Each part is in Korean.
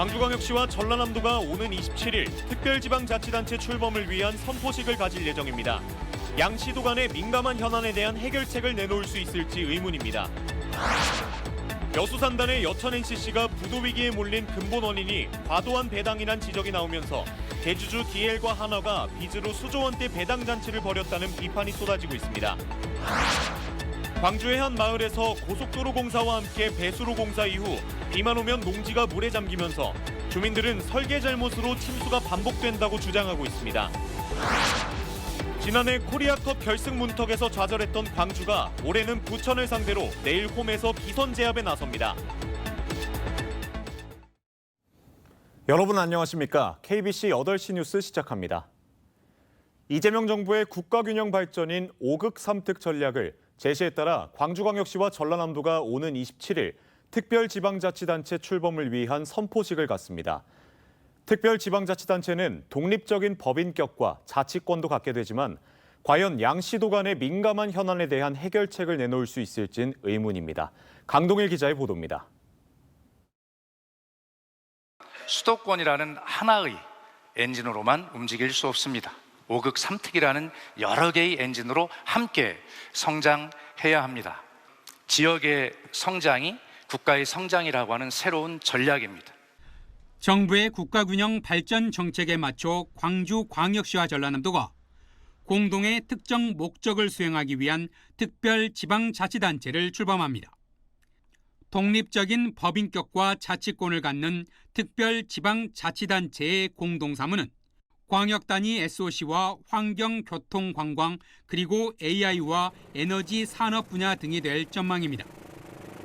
광주광역시와 전라남도가 오는 27일 특별지방자치단체 출범을 위한 선포식을 가질 예정입니다. 양 시도 간의 민감한 현안에 대한 해결책을 내놓을 수 있을지 의문입니다. 여수산단의 여천 NCC가 부도위기에 몰린 근본 원인이 과도한 배당이란 지적이 나오면서 대주주 DL과 한화가 빚으로 수조 원대 배당 잔치를 벌였다는 비판이 쏟아지고 있습니다. 광주의 한 마을에서 고속도로 공사와 함께 배수로 공사 이후 비만 오면 농지가 물에 잠기면서 주민들은 설계 잘못으로 침수가 반복된다고 주장하고 있습니다. 지난해 코리아컵 결승 문턱에서 좌절했던 광주가 올해는 부천을 상대로 내일 홈에서 기선 제압에 나섭니다. 여러분 안녕하십니까? KBC 8시 뉴스 시작합니다. 이재명 정부의 국가균형 발전인 5극 3특 전략을 제시에 따라 광주광역시와 전라남도가 오는 27일 특별지방자치단체 출범을 위한 선포식을 갖습니다. 특별지방자치단체는 독립적인 법인격과 자치권도 갖게 되지만 과연 양 시도 간의 민감한 현안에 대한 해결책을 내놓을 수 있을진 의문입니다. 강동일 기자의 보도입니다. 수도권이라는 하나의 엔진으로만 움직일 수 없습니다. 5극 3특이라는 여러 개의 엔진으로 함께 성장해야 합니다. 지역의 성장이 국가의 성장이라고 하는 새로운 전략입니다. 정부의 국가균형 발전 정책에 맞춰 광주광역시와 전라남도가 공동의 특정 목적을 수행하기 위한 특별지방자치단체를 출범합니다. 독립적인 법인격과 자치권을 갖는 특별지방자치단체의 공동사무는 광역단위 SOC와 환경, 교통, 관광, 그리고 AI와 에너지 산업 분야 등이 될 전망입니다.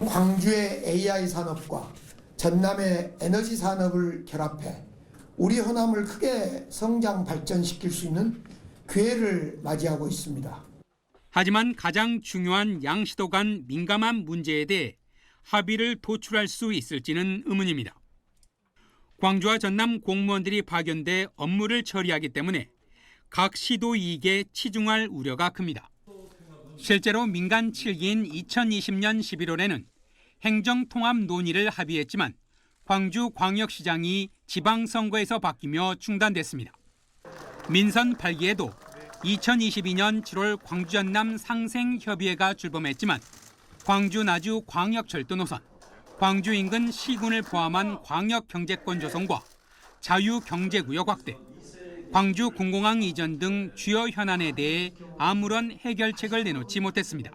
광주의 AI 산업과 전남의 에너지 산업을 결합해 우리 호남을 크게 성장 발전시킬 수 있는 기회를 맞이하고 있습니다. 하지만 가장 중요한 양시도 간 민감한 문제에 대해 합의를 도출할 수 있을지는 의문입니다. 광주와 전남 공무원들이 파견돼 업무를 처리하기 때문에 각 시도 이익에 치중할 우려가 큽니다. 실제로 민간 7기인 2020년 11월에는 행정통합 논의를 합의했지만 광주광역시장이 지방선거에서 바뀌며 중단됐습니다. 민선 8기에도 2022년 7월 광주전남 상생협의회가 출범했지만 광주 나주 광역철도 노선, 광주 인근 시군을 포함한 광역경제권 조성과 자유경제구역 확대, 광주 군공항 이전 등 주요 현안에 대해 아무런 해결책을 내놓지 못했습니다.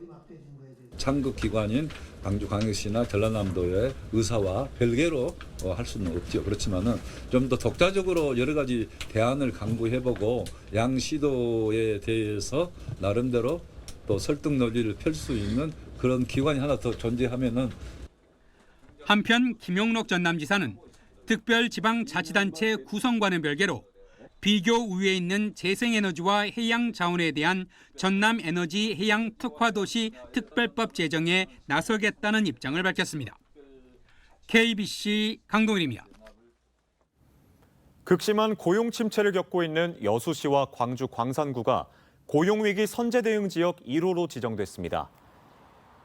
상급 기관인 광주광역시나 전라남도의 의사와 별개로 할 수는 없죠. 그렇지만은 좀 더 독자적으로 여러 가지 대안을 강구해보고 양 시도에 대해서 나름대로 또 설득 논의를 펼 수 있는 그런 기관이 하나 더 존재하면은. 한편 김용록 전남지사는 특별지방자치단체 구성과는 별개로 비교 우위에 있는 재생에너지와 해양자원에 대한 전남에너지 해양특화도시 특별법 제정에 나서겠다는 입장을 밝혔습니다. KBC 강동일입니다. 극심한 고용 침체를 겪고 있는 여수시와 광주 광산구가 고용위기 선제대응 지역 1호로 지정됐습니다.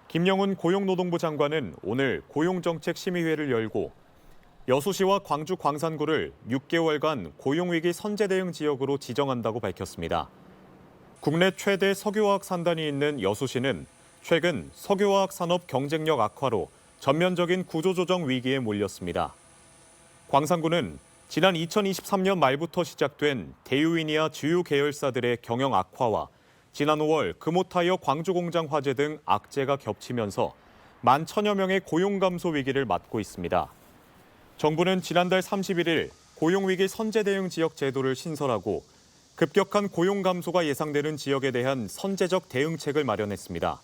김영훈 고용노동부 장관은 오늘 고용정책심의회를 열고 여수시와 광주 광산구를 6개월간 고용위기 선제대응 지역으로 지정한다고 밝혔습니다. 국내 최대 석유화학 산단이 있는 여수시는 최근 석유화학 산업 경쟁력 악화로 전면적인 구조조정 위기에 몰렸습니다. 광산구는 지난 2023년 말부터 시작된 대유이니아 주요 계열사들의 경영 악화와 지난 5월 금호타이어 광주공장 화재 등 악재가 겹치면서 11,000여 명의 고용 감소 위기를 맞고 있습니다. 정부는 지난달 31일 고용위기 선제대응 지역 제도를 신설하고 급격한 고용 감소가 예상되는 지역에 대한 선제적 대응책을 마련했습니다.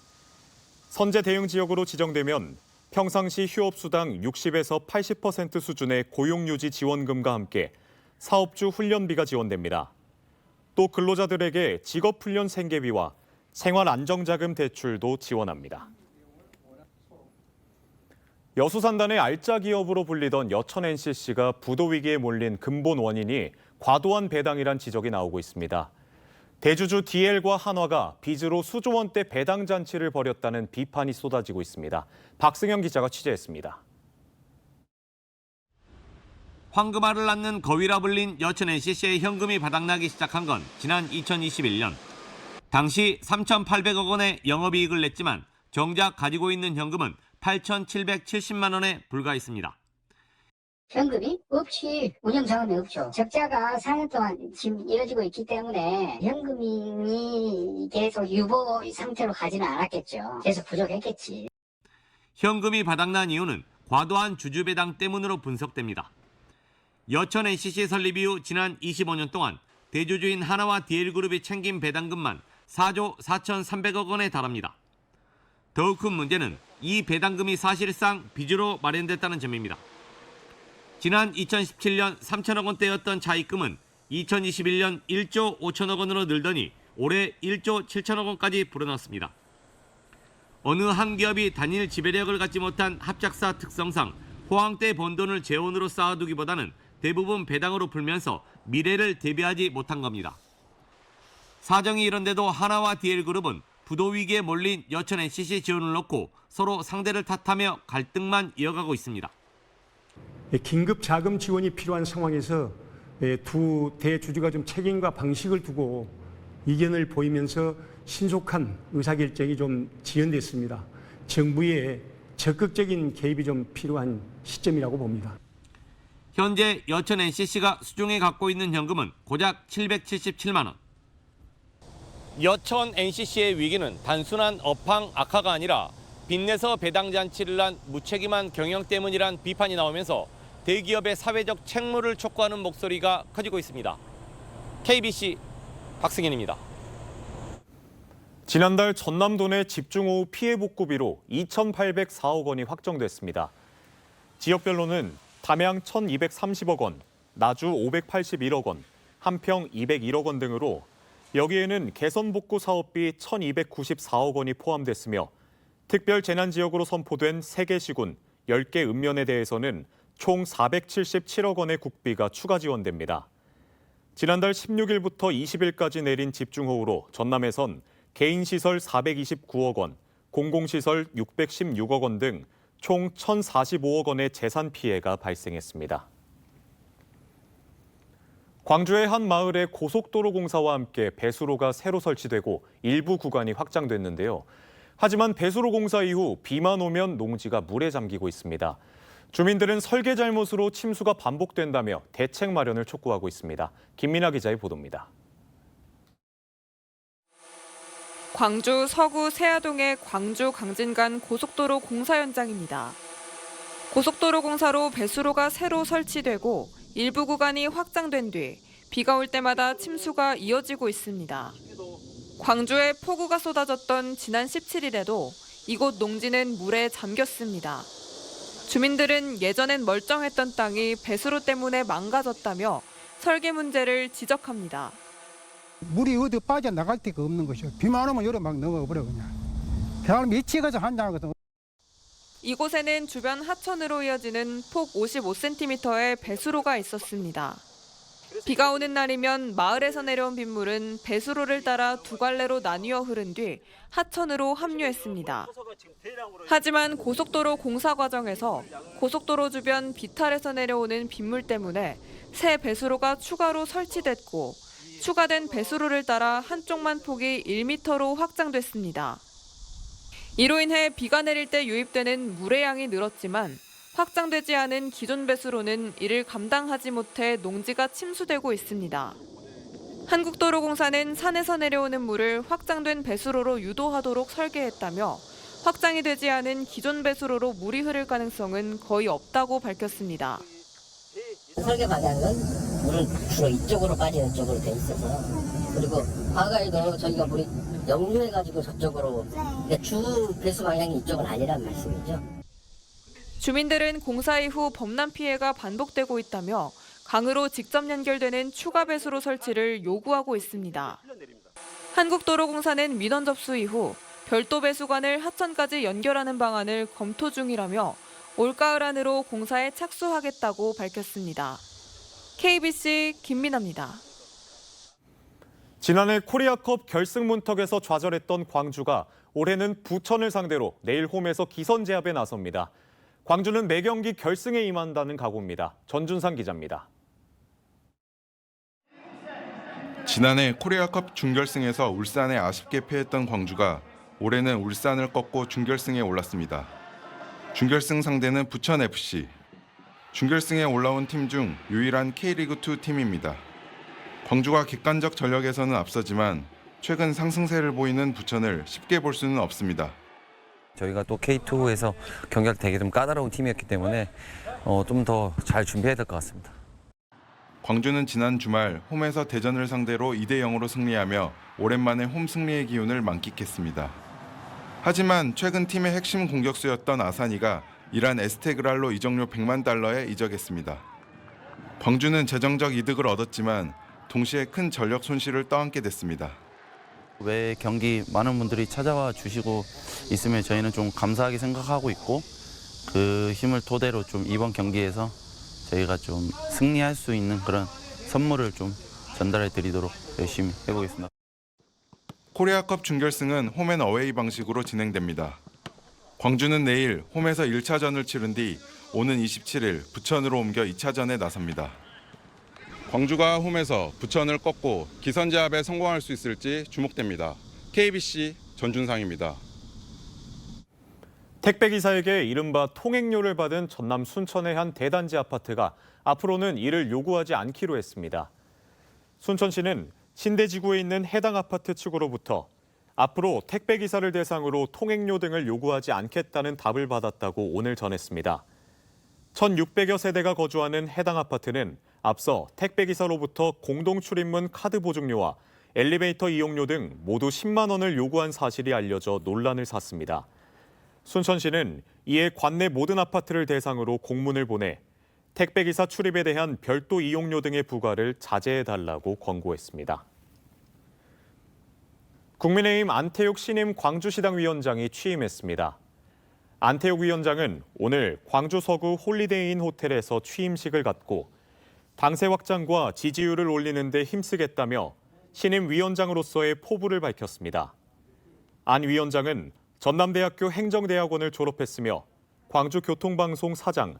선제대응 지역으로 지정되면 평상시 휴업수당 60에서 80% 수준의 고용유지 지원금과 함께 사업주 훈련비가 지원됩니다. 또 근로자들에게 직업훈련 생계비와 생활안정자금 대출도 지원합니다. 여수산단의 알짜 기업으로 불리던 여천 NCC가 부도 위기에 몰린 근본 원인이 과도한 배당이란 지적이 나오고 있습니다. 대주주 DL과 한화가 빚으로 수조 원대 배당 잔치를 벌였다는 비판이 쏟아지고 있습니다. 박승현 기자가 취재했습니다. 황금알을 낳는 거위라 불린 여천 NCC의 현금이 바닥나기 시작한 건 지난 2021년. 당시 3,800억 원의 영업이익을 냈지만 정작 가지고 있는 현금은 8,770만 원에 불과했습니다. 현금이 없이 운영 자금이 없죠. 적자가 4년 동안 지금 이어지고 있기 때문에 현금이 계속 유보 상태로 가지는 않았겠죠. 계속 부족했겠지. 현금이 바닥난 이유는 과도한 주주 배당 때문으로 분석됩니다. 여천 NCC 설립 이후 지난 25년 동안 대주주인 하나와 DL그룹이 챙긴 배당금만 4조 4,300억 원에 달합니다. 더욱 큰 문제는 이 배당금이 사실상 빚으로 마련됐다는 점입니다. 지난 2017년 3천억 원대였던 차입금은 2021년 1조 5천억 원으로 늘더니 올해 1조 7천억 원까지 불어났습니다. 어느 한 기업이 단일 지배력을 갖지 못한 합작사 특성상 호황 때 번 돈을 재원으로 쌓아두기보다는 대부분 배당으로 풀면서 미래를 대비하지 못한 겁니다. 사정이 이런데도 하나와 DL그룹은 부도 위기에 몰린 여천 NCC 지원을 놓고 서로 상대를 탓하며 갈등만 이어가고 있습니다. 긴급 자금 지원이 필요한 상황에서 두 대주주가 좀 책임과 방식을 두고 이견을 보이면서 신속한 의사결정이 좀 지연됐습니다. 정부의 적극적인 개입이 좀 필요한 시점이라고 봅니다. 현재 여천 NCC가 수중에 갖고 있는 현금은 고작 777만 원. 여천 NCC의 위기는 단순한 업황 악화가 아니라 빚내서 배당 잔치를 한 무책임한 경영 때문이란 비판이 나오면서 대기업의 사회적 책무를 촉구하는 목소리가 커지고 있습니다. KBC 박승현입니다. 지난달 전남도 내 집중호우 피해 복구비로 2,804억 원이 확정됐습니다. 지역별로는 담양 1,230억 원, 나주 581억 원, 한평 201억 원 등으로 여기에는 개선복구 사업비 1,294억 원이 포함됐으며 특별 재난지역으로 선포된 3개 시군, 10개 읍면에 대해서는 총 477억 원의 국비가 추가 지원됩니다. 지난달 16일부터 20일까지 내린 집중호우로 전남에선 개인시설 429억 원, 공공시설 616억 원 등 총 1,045억 원의 재산 피해가 발생했습니다. 광주의 한 마을에 고속도로 공사와 함께 배수로가 새로 설치되고 일부 구간이 확장됐는데요. 하지만 배수로 공사 이후 비만 오면 농지가 물에 잠기고 있습니다. 주민들은 설계 잘못으로 침수가 반복된다며 대책 마련을 촉구하고 있습니다. 김민아 기자의 보도입니다. 광주 서구 세아동의 광주 강진간 고속도로 공사 현장입니다. 고속도로 공사로 배수로가 새로 설치되고 일부 구간이 확장된 뒤 비가 올 때마다 침수가 이어지고 있습니다. 광주에 폭우가 쏟아졌던 지난 17일에도 이곳 농지는 물에 잠겼습니다. 주민들은 예전엔 멀쩡했던 땅이 배수로 때문에 망가졌다며 설계 문제를 지적합니다. 물이 어디 빠져나갈 데가 없는 것이요. 비만 오면 여러 막 넘어버려 그냥. 배알 미치가서 한다거든. 이곳에는 주변 하천으로 이어지는 폭 55cm의 배수로가 있었습니다. 비가 오는 날이면 마을에서 내려온 빗물은 배수로를 따라 두 갈래로 나뉘어 흐른 뒤 하천으로 합류했습니다. 하지만 고속도로 공사 과정에서 고속도로 주변 비탈에서 내려오는 빗물 때문에 새 배수로가 추가로 설치됐고 추가된 배수로를 따라 한쪽만 폭이 1m로 확장됐습니다. 이로 인해 비가 내릴 때 유입되는 물의 양이 늘었지만 확장되지 않은 기존 배수로는 이를 감당하지 못해 농지가 침수되고 있습니다. 한국도로공사는 산에서 내려오는 물을 확장된 배수로로 유도하도록 설계했다며 확장이 되지 않은 기존 배수로로 물이 흐를 가능성은 거의 없다고 밝혔습니다. 설계 방향은 물은 주로 이쪽으로 빠지는 쪽으로 돼 있어서 그리고 과거에도 저희가 물이 역류해가지고 저쪽으로 주 배수 방향이 이쪽은 아니란 말씀이죠. 주민들은 공사 이후 범람 피해가 반복되고 있다며 강으로 직접 연결되는 추가 배수로 설치를 요구하고 있습니다. 한국도로공사는 민원 접수 이후 별도 배수관을 하천까지 연결하는 방안을 검토 중이라며 올가을 안으로 공사에 착수하겠다고 밝혔습니다. KBC 김민아입니다. 지난해 코리아컵 결승 문턱에서 좌절했던 광주가 올해는 부천을 상대로 내일 홈에서 기선제압에 나섭니다. 광주는 매경기 결승에 임한다는 각오입니다. 전준상 기자입니다. 지난해 코리아컵 준결승에서 울산에 아쉽게 패했던 광주가 올해는 울산을 꺾고 준결승에 올랐습니다. 준결승 상대는 부천FC. 준결승에 올라온 팀 중 유일한 K리그2 팀입니다. 광주가 객관적 전력에서는 앞서지만 최근 상승세를 보이는 부천을 쉽게 볼 수는 없습니다. 저희가 또 K2에서 경기할 때 되게 좀 까다로운 팀이었기 때문에 좀 더 잘 준비해야 될 것 같습니다. 광주는 지난 주말 홈에서 대전을 상대로 2대0으로 승리하며 오랜만에 홈 승리의 기운을 만끽했습니다. 하지만 최근 팀의 핵심 공격수였던 아사니가 이란 에스테그랄로 이적료 100만 달러에 이적했습니다. 광주는 재정적 이득을 얻었지만 동시에 큰 전력 손실을 떠안게 됐습니다. 매 경기 많은 분들이 찾아와 주시고 있으면 저희는 좀 감사하게 생각하고 있고 그 힘을 토대로 좀 이번 경기에서 저희가 좀 승리할 수 있는 그런 선물을 좀 전달해 드리도록 열심히 해보겠습니다. 코리아컵 준결승은 홈앤어웨이 방식으로 진행됩니다. 광주는 내일 홈에서 1차전을 치른 뒤 오는 27일 부천으로 옮겨 2차전에 나섭니다. 광주가 홈에서 부천을 꺾고 기선제압에 성공할 수 있을지 주목됩니다. KBC 전준상입니다. 택배기사에게 이른바 통행료를 받은 전남 순천의 한 대단지 아파트가 앞으로는 이를 요구하지 않기로 했습니다. 순천시는 신대지구에 있는 해당 아파트 측으로부터 앞으로 택배기사를 대상으로 통행료 등을 요구하지 않겠다는 답을 받았다고 오늘 전했습니다. 1,600여 세대가 거주하는 해당 아파트는 앞서 택배기사로부터 공동출입문 카드 보증료와 엘리베이터 이용료 등 모두 10만 원을 요구한 사실이 알려져 논란을 샀습니다. 순천시는 이에 관내 모든 아파트를 대상으로 공문을 보내 택배기사 출입에 대한 별도 이용료 등의 부과를 자제해달라고 권고했습니다. 국민의힘 안태욱 신임 광주시당 위원장이 취임했습니다. 안태욱 위원장은 오늘 광주 서구 홀리데이인 호텔에서 취임식을 갖고 당세 확장과 지지율을 올리는 데 힘쓰겠다며 신임 위원장으로서의 포부를 밝혔습니다. 안 위원장은 전남대학교 행정대학원을 졸업했으며 광주교통방송 사장,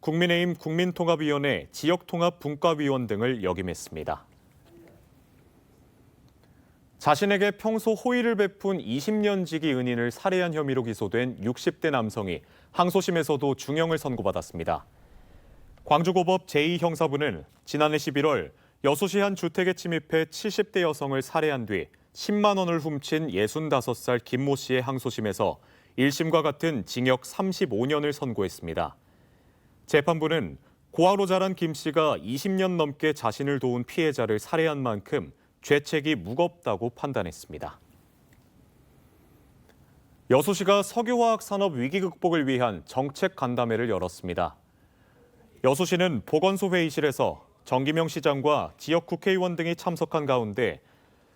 국민의힘 국민통합위원회 지역통합분과위원 등을 역임했습니다. 자신에게 평소 호의를 베푼 20년 지기 은인을 살해한 혐의로 기소된 60대 남성이 항소심에서도 중형을 선고받았습니다. 광주고법 제2형사부는 지난해 11월 여수시 한 주택에 침입해 70대 여성을 살해한 뒤 10만 원을 훔친 65살 김모 씨의 항소심에서 1심과 같은 징역 35년을 선고했습니다. 재판부는 고아로 자란 김 씨가 20년 넘게 자신을 도운 피해자를 살해한 만큼 죄책이 무겁다고 판단했습니다. 여수시가 석유화학 산업 위기 극복을 위한 정책 간담회를 열었습니다. 여수시는 보건소 회의실에서 정기명 시장과 지역 국회의원 등이 참석한 가운데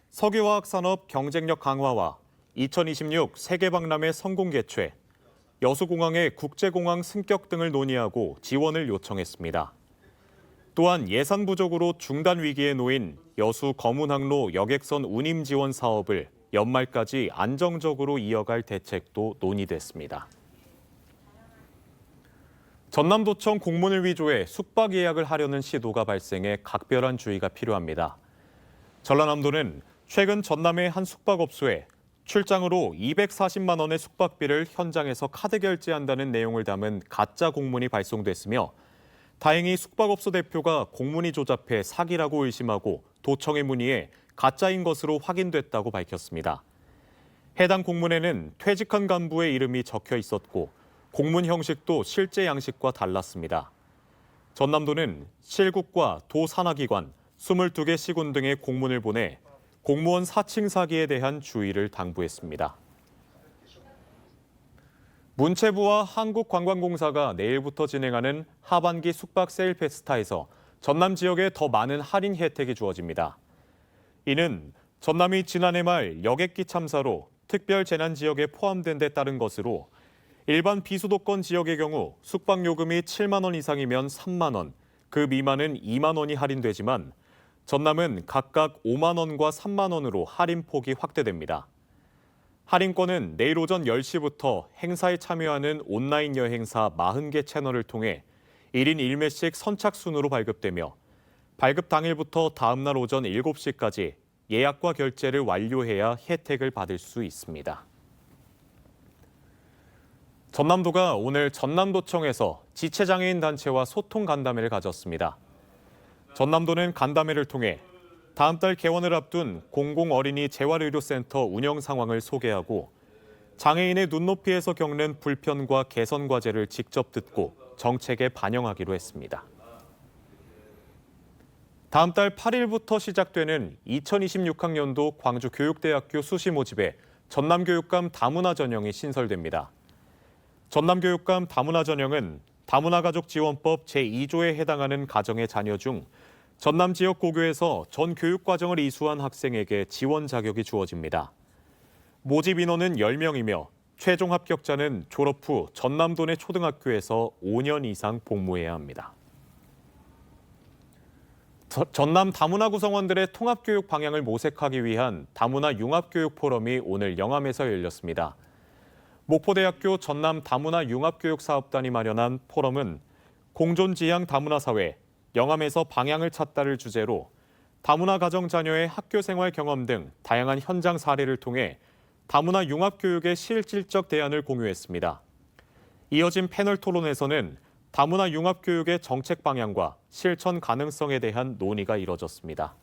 석유화학 산업 경쟁력 강화와 2026 세계박람회 성공 개최, 여수공항의 국제공항 승격 등을 논의하고 지원을 요청했습니다. 또한 예산 부족으로 중단 위기에 놓인 여수 검은항로 여객선 운임 지원 사업을 연말까지 안정적으로 이어갈 대책도 논의됐습니다. 전남도청 공문을 위조해 숙박 예약을 하려는 시도가 발생해 각별한 주의가 필요합니다. 전라남도는 최근 전남의 한 숙박업소에 출장으로 240만 원의 숙박비를 현장에서 카드 결제한다는 내용을 담은 가짜 공문이 발송됐으며 다행히 숙박업소 대표가 공문이 조잡해 사기라고 의심하고 도청에 문의해 가짜인 것으로 확인됐다고 밝혔습니다. 해당 공문에는 퇴직한 간부의 이름이 적혀 있었고 공문 형식도 실제 양식과 달랐습니다. 전남도는 실국과 도 산하기관 22개 시군 등의 공문을 보내 공무원 사칭 사기에 대한 주의를 당부했습니다. 문체부와 한국관광공사가 내일부터 진행하는 하반기 숙박 세일 페스타에서 전남 지역에 더 많은 할인 혜택이 주어집니다. 이는 전남이 지난해 말 여객기 참사로 특별 재난 지역에 포함된 데 따른 것으로 일반 비수도권 지역의 경우 숙박요금이 7만 원 이상이면 3만 원, 그 미만은 2만 원이 할인되지만 전남은 각각 5만 원과 3만 원으로 할인 폭이 확대됩니다. 할인권은 내일 오전 10시부터 행사에 참여하는 온라인 여행사 40개 채널을 통해 1인 1매씩 선착순으로 발급되며 발급 당일부터 다음 날 오전 7시까지 예약과 결제를 완료해야 혜택을 받을 수 있습니다. 전남도가 오늘 전남도청에서 지체장애인 단체와 소통 간담회를 가졌습니다. 전남도는 간담회를 통해 다음 달 개원을 앞둔 공공어린이 재활의료센터 운영 상황을 소개하고 장애인의 눈높이에서 겪는 불편과 개선 과제를 직접 듣고 정책에 반영하기로 했습니다. 다음 달 8일부터 시작되는 2026학년도 광주교육대학교 수시 모집에 전남교육감 다문화 전형이 신설됩니다. 전남교육감 다문화 전형은 다문화가족지원법 제2조에 해당하는 가정의 자녀 중 전남 지역 고교에서 전 교육과정을 이수한 학생에게 지원 자격이 주어집니다. 모집 인원은 10명이며 최종 합격자는 졸업 후 전남도 내 초등학교에서 5년 이상 복무해야 합니다. 전남 다문화 구성원들의 통합교육 방향을 모색하기 위한 다문화 융합교육 포럼이 오늘 영암에서 열렸습니다. 목포대학교 전남 다문화 융합교육사업단이 마련한 포럼은 공존지향 다문화 사회, 영암에서 방향을 찾다를 주제로 다문화 가정 자녀의 학교 생활 경험 등 다양한 현장 사례를 통해 다문화 융합교육의 실질적 대안을 공유했습니다. 이어진 패널 토론에서는 다문화 융합교육의 정책 방향과 실천 가능성에 대한 논의가 이뤄졌습니다.